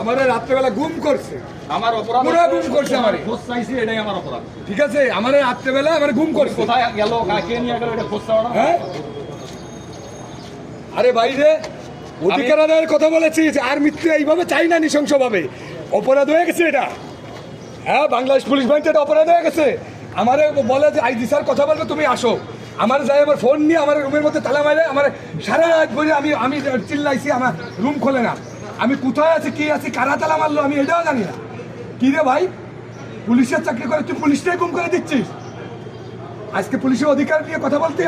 আমার রাত্রেবেলা গুম করছে, আমার অপরাধ গুম করছে, আমার খোঁজ চাইছি, এটাই আমার অপরাধ। ঠিক আছে, আমার রাত্রেবেলা আমার গুম করছে, কোথায় গেল, কাকে নিয়ে গেল, এটা খোঁজ চাওয়া না। হ্যাঁ, আরে ভাই রে, অধিকার আদায়ের কথা বলেছিস, আর মৃত্যু এইভাবে চাই না, নৃশংসভাবে অপরাধ হয়ে গেছে এটা। হ্যাঁ, বাংলাদেশ পুলিশ বাহিনী এটা অপরাধ হয়ে গেছে। আমারে বলে যে আইজি স্যার কথা বলবে, তুমি আসো। আমার যাই আমার ফোন নিয়ে আমার রুমের মধ্যে তালা মারে, আমার সারা রাত বলে আমি চিল্লাইছি, আমার রুম খোলে না। আমি কোথায় আছি, কি আছি, কারা তালা মারলো আমি এটাও জানি না। কি রে ভাই, পুলিশের চাকরি করে তুই পুলিশটাই গুম করে দিচ্ছিস। আজকে পুলিশের অধিকার নিয়ে কথা বলতে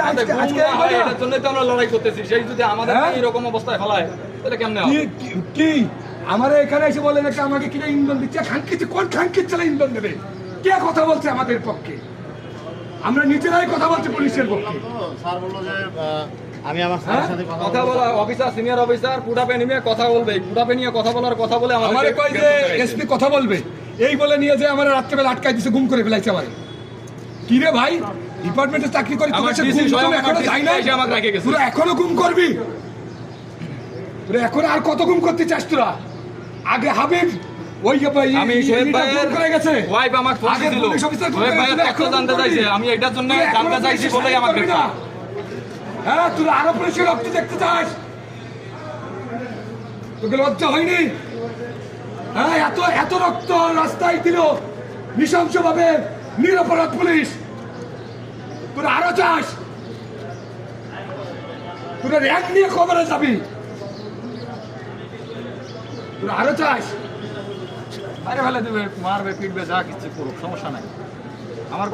এটার জন্য তো আমরা লড়াই করতেছি। সেই যদি আমাদের এরকম অবস্থায় ফেলায় তাহলে কেমনে হবে? কি আমার এখানে এসে বলেন একটা আমাকে কিনে ইন্ধন দিচ্ছে, খানকিচ্ছে, কোন খানকির ছেলে ইন্ধন দেবে? কে কথা বলছে আমাদের পক্ষে? আমরা নিজেরাই কথা বলছি পুলিশের পক্ষে। স্যার বললো যে আমি আমার স্যারের সাথে কথা বলা, অফিসার, সিনিয়র অফিসার পুটাপে নিয়ে কথা বলবে, পুটাপে নিয়ে কথা বলার কথা বলে আমারে কই যে এসপি কথা বলবে, এই বলে নিয়ে যে আমার রাত্রেবেলা আটকাই দিছে, গুম করে ফেলাইছে আমার। কি রে ভাই, ডিপার্টমেন্টে চাকরি করি, তোমার সাথে এখনো যাই না, আমাকে রেখে গেছে। তোরা এখনো গুম করবি? তোরা এখন আর কত গুম করতে চাস তোরা? আগে হাবিব ওই আমি শোয়েব ভাইয়ের করে গেছে, ওয়াইফ আমাকে ফোন দিছিল, শোয়েব ভাইয়ের তথ্য জানতে চাইছে, আমি এটার জন্য জানতে চাইছি বলেই আমাকে গ্রেফতার। হ্যাঁ, তোরা আরো পুলিশের রক্ত দেখতে চাস? তোকে লজ্জা হয়নি? হ্যাঁ, এত রক্ত রাস্তায় দিল নৃশংসভাবে নিরপরাধ পুলিশ। তোরা আরো চাস? তোরা র্যাঙ্ক নিয়ে খবরে যাবি? তোরা আরো চাস? আরে ফেলে দেবে, মারবে, পিটবে, যা কিছু করুক, সমস্যা নাই আমার।